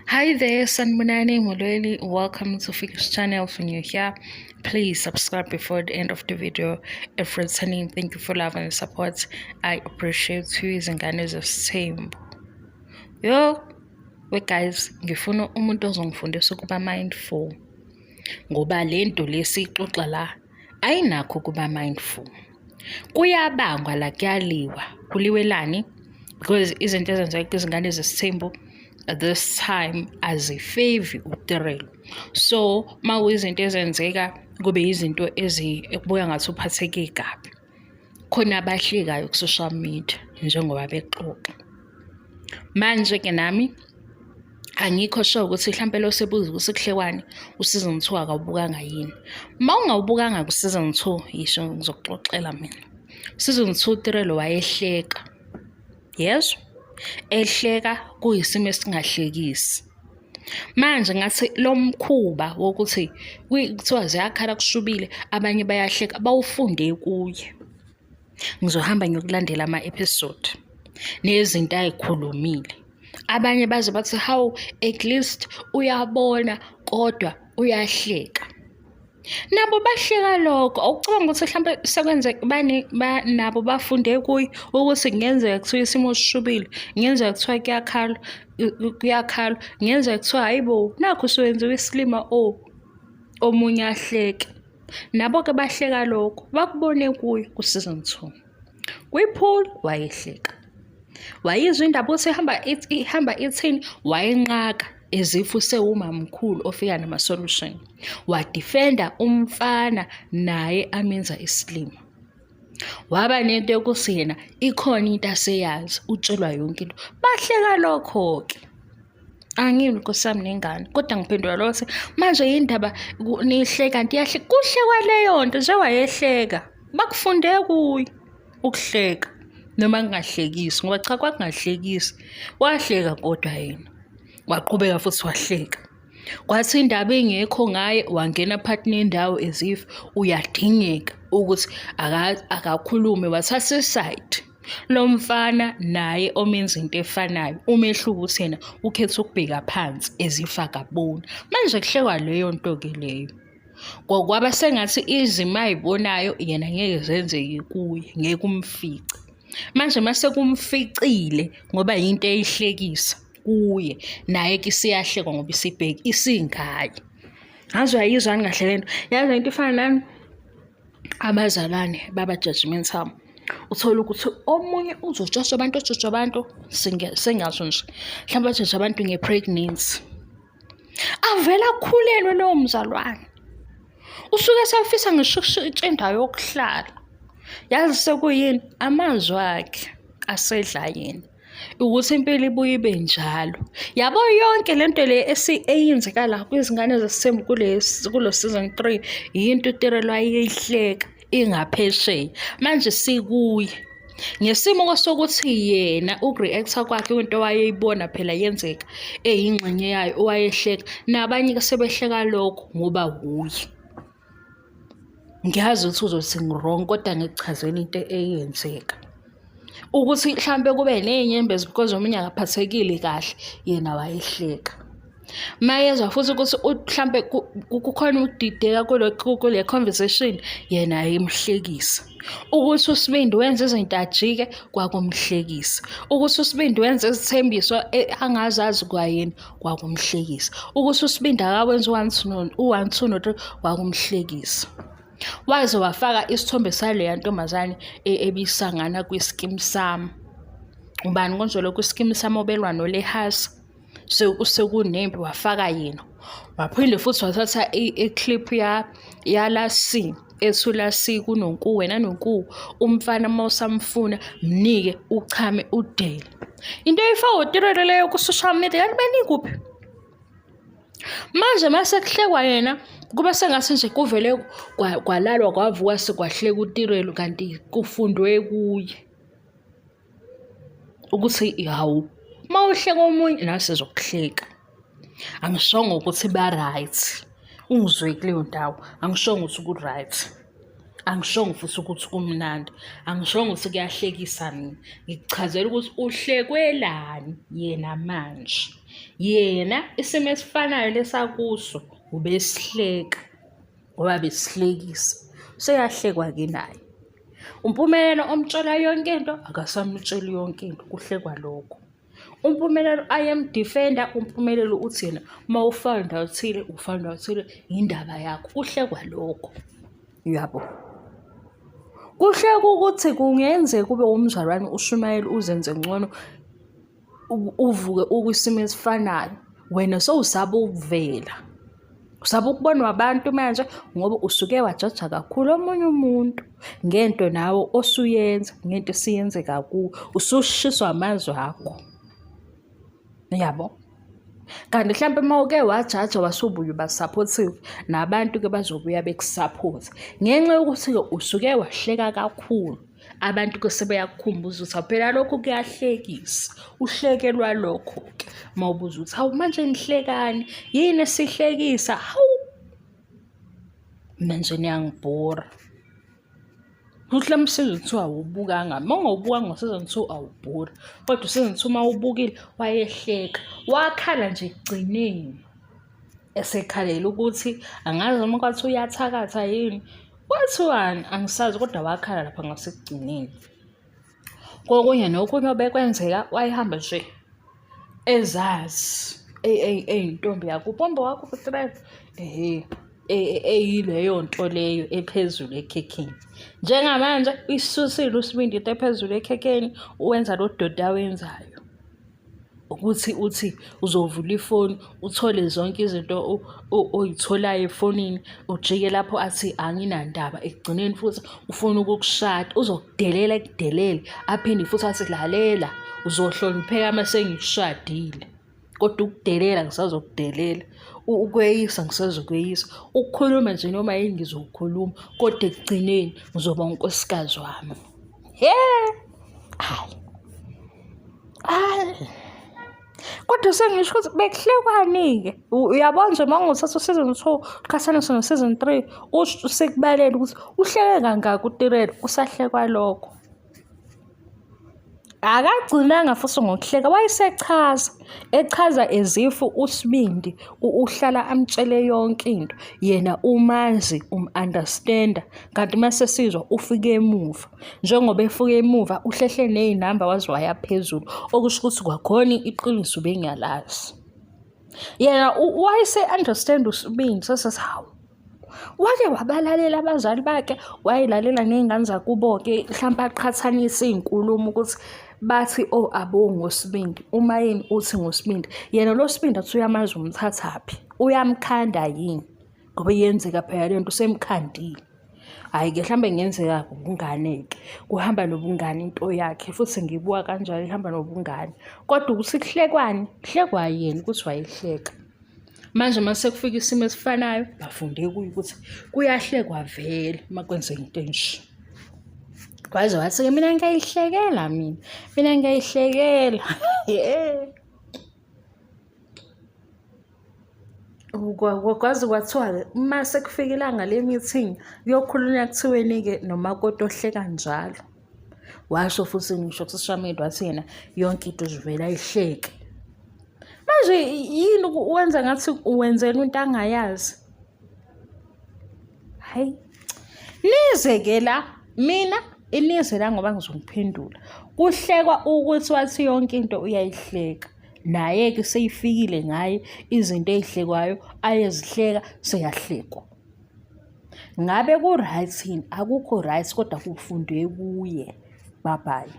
Hi there, Sanmunani Mulweli. Welcome to Fix channel. If you're here, please subscribe before the end of the video. If returning, thank you for love and support. I appreciate you. Izingane zesithembu. Yo, guys, ngifuna umuntu ozongifundisa ukuba mindful. Ngoba lento lesixoxa la ayinakho ukuba mindful. Kuyabangwa la kuyaliwa. Kuliwelani because izinto ezenzeka izingane zesithembu at this time azifevi utirelo. So izinto ezenzeka kube izinto ekubuya ngathi uphatheke kabi. Khona abahlekayo ku social media njengoba bexoxa. Manje ke nami angikho sure ukuthi mhlambe lo sebuza ukuthi kuhlekwane uSeason 2 akawubukanga yini. Ungawubukanga ku Season 2 yisho ngizokuxoxela mina. Season 2 tirelo wayehleka. Yes. Ehleka kuyisimo esingahlekisi. Manje ngathi lo mkhuba wokuthi kuthiwa ziyakhala kushubile abanye bayahleka bawufunde kuye. Ngizohamba ngiyokulandela ama-episode nezinto ayikhulumile. Abanye baze bathi how at least uyabona kodwa uyahleka. Nabo bahleka lokho awucabanga ukuthi mhlambe sekwenzeka nabo bafunde kuyi ukuthi kungenzeka kuthiwa isimo sishubile, kungenzeka kuthiwa kuyakhala, kungenzeka kuthiwa hayibo nakho sowenziwe isilima omunye ahleke. Nabo ke bahleka lokho bakubone kuyi ku Season 2. Kwipool wayehleka. Wayizwa indaba ukuthi ihamba ithini wayenqaka ezifu sewumamkhulu ofika nama-solution. Wadefenda umfana naye amenza isilima. Waba nento yokuthi yena ikhona into aseyazi utshelwa yonke into. Bahleka lokho-ke. Angimi nkosami nengane kodwa ngiphendula lokho manje indaba nihleka kanti yahleka kuhlekwa leyo nto nje wayehleka. Bakufunde kuyi ukuhleka noma kungahlekisi ngoba cha kwakungahlekisi. Wahleka kodwa yena. Waqhubeka futhi wahleka. Kwathi indaba engekho ngaye wangena phakathi nendawo ezif uyadingeka ukuthi akakhulume wathatha iside. Lo mfana naye omenza into efanayo umehluko uthena ukhetha ukubheka phansi ezifa kabona. Manje kuhlekwa leyo nto ke leyo. Kwaba sengathi izimo ayibonayo yena ngeke zenzeke kuye ngeke umfice. Manje mase kumficile ngoba into eyihlekisa kuye naye ke siyahlekwa ngoba isibheki isingayi. Ngaze uyayizwani kahle lento. Yazi into ifana nani abazalwane baba judgmental. Uthola ukuthi omunye uzojoja abantu sengazo nje. Mhlawumbe bajoja abantu ngepregnancy. Avela khulelwe lo mzalwane. Usuke safisa ngisho itshenda yokuhlala. Yazi sekuyini amazwi akhe asedla yena. Ukuthi impilo ibuye ibe njalo. Yabo yonke lento le eyenzeka la kwizingane zesithembu kulo Season 3 into utirelo ayihleka ingaphesheya. Manje sikuye ngesimo sokuthi yena ukureacta kwakhe into wayeyibona phela yenzeka eyingxenye yayo owayehleka nabanye ke sebehleka lokho ngoba wuye. Ngiyazi ukuthi uzothi ngirong kodwa ngichazela into eyenzeka. Ukuthi mhlambe kube nezinyembezi because omunye akaphathekile kahle yena wayehleka. Mayezwa futhi ukuthi mhlambe kukhona ukudideka kule conversation yena ayemhlekisa. Ukuthi uSibindi wenza izinto ajike kwakumhlekisa. Ukuthi uSibindi wenza izithembiso angazazi kwayena kwakumhlekisa. Ukuthi uSibindi akawenza u1 2 no 3 kwakumhlekisa. Waze wafaka isithombe sale ntombazane ebisangana kwischeme sami. Ubani konjalo kwischeme sami obelwa noLehasa. Sekunempi wafaka yena. Waphinde futhi wathatha iclip yala C ethula C kuNonku wena Nonku umfana mawusamfuna mnike uchame udele. Into efaka utirelo leyo ku social media kanti benikuphi? Manje mase kuhlekwa yena kuba sengathi nje kuvele kwalalwa kwavuka sekwahleka utirelo kanti kufundwe kuye. Ukuthi hawu mawuhleka omunye nase zokuhleka. Angishongo ukuthi ba right. Ungizwe kuleyo ndawo angishongo ukuthi ku right. Angishongo futhi ukuthi kumnandi, angishongo ukuthi kuyahlekisa mina. Ngikuchazela ukuthi uhlekwelani yena manje. Yena isimo esifanayo lesakuso ubesihleka ngoba besihlekisa. Seyahlekwa-ke naye. Umpumelelo omtshela yonke into akasamtsheli yonke into, kuhlekwa lokho. Umpumelelo ayemdifenda, umpumelelo uthi yena uma ufana ndawo thile, ufana ndawo thile, indaba yakho. Kuhlekwa lokho. Yabo. Kuhlekwa ukuthi kungenzeka kube umzalwane uShumayeli uzenze ngcono uvuke ukwisimo esifanayo. Wena sowusaba ukuvela. Usaba ukubonwa abantu manje ngoba usuke wajaja kakhulu omunye umuntu ngento nawe osuyenza, ngento esiyenzeka kuwe. Usushiswa amazwi akho. Yabo. Kanti mhlampe uma uke wajaja wasubuye uba supportive, nabantu-ke bazobuya bekusupport. Ngenxa yokuthi-ke usuke wahleka kakhulu, abantu-ke sebeyakukhumbuza ukuthi phela lokhu kuyahlekisa. Uhlekelwa lokho-ke. Uma ubuza ukuthi hawu manje nihlekani? Yini esihlekisa? Hawu! Mina nje niyangibhora. Kuhle mseason 2 awubukanga. Uma ungawubukanga ngo-season 2 awubhori. Kodwa u-season 2 uma ubukile wayehleka. Wakhala nje ekugcineni. Esekhalela ukuthi angazi noma kwathi uyathakatha yini. Kwathiwani angisazi kodwa wakhala lapha ngasekugcineni. Kokunye nokunye obekwenzeka wayehamba nje ezazi. Intombi yakuphi ombo wakho uThread. Eyileyo nto leyo ephezulu ekhekheni. Njengamanje isusile uSibindi into ephezulu ekhekheni uwenza lo doda wenzayo. Ukuthi uthi uzovula ifoni uthole zonke izinto oyitholayo efonini, ujike lapho athi anginandaba, ekugcineni futhi ufuna ukukushada, uzokudelela ekudelele, aphinde futhi athi lalela uzohlonipheka mase ngikushadile. Kodwa ukudelela ngisazokudelela, ukweyisa ngisazokweyisa, ukukhuluma nje noma yini ngizokhuluma, kodwa ekugcineni uzoba unkosikazi wami. Kodwa sengisho ukuthi bekuhlekwani-ke. Uyabona nje uma nguthatha u-season 2 uqhathanise no-season 3 usekubalela ukuthi uhleke kangaka uThread kusahlekwa lokho. Akagcinanga futhi ngokuhleka, echaza ezifu uSibindi uhlala amtshele yonke into, yena umazi, understanda, kanti mase sizwa ufike emuva. Njengoba efike emuva uhlehle nezinamba waze waya phezulu, okusho ukuthi kwakhona iqiniso bengiyalazi. Yena understand uSibindi sesithi hawu. Wake wabalalela abazali bakhe, wayilalela nezingane zakubo-ke, mhlawumbe aqhathanisa izinkulumo ukuthi bathi abo ngoSibindi, uma yini uthi ngoSibindi. Yena lo Sibindi athi uyamazi umthathaphi, uyamkhanda yini ngoba yenzeka phela lento semkhandile. Hayi-ke mhlawumbe ngenzeka ubungane-ke, kuhamba nobungane into yakhe futhi ngibuka kanjalo ihamba nobungane. Kodwa ukuthi kuhlekwa yena ukuthi wayehleka. Manje mase kufika isimo esifanayo bafunde kuyo ukuthi kuyahlekwa vele uma kwenzeka into enje. Kwaze wathi-ke mina ngiyayihlekela mina ngiyayihlekela. Kwaze kwathiwa uma sekufika ilanga le-meeting kuyokhulunywa kuthiweni-ke nomakoti ohleka njalo. Washo futhi ngisho ku-social media wathi yena yonke into zivela ayihleke. Manje yini uwenza ngathi uwenzela into angayazi? Hayi. Nize-ke la mina inize la ngoba ngizongiphendula. Kuhlekwa ukuthi wathi yonke into uyayihleka. Naye-ke seyifikile ngaye izinto ezihlekwayo ayezihleka seyahlekwa. Ngabe ku-right yini? Akukho right kodwa kufundwe kuye. Bye bye.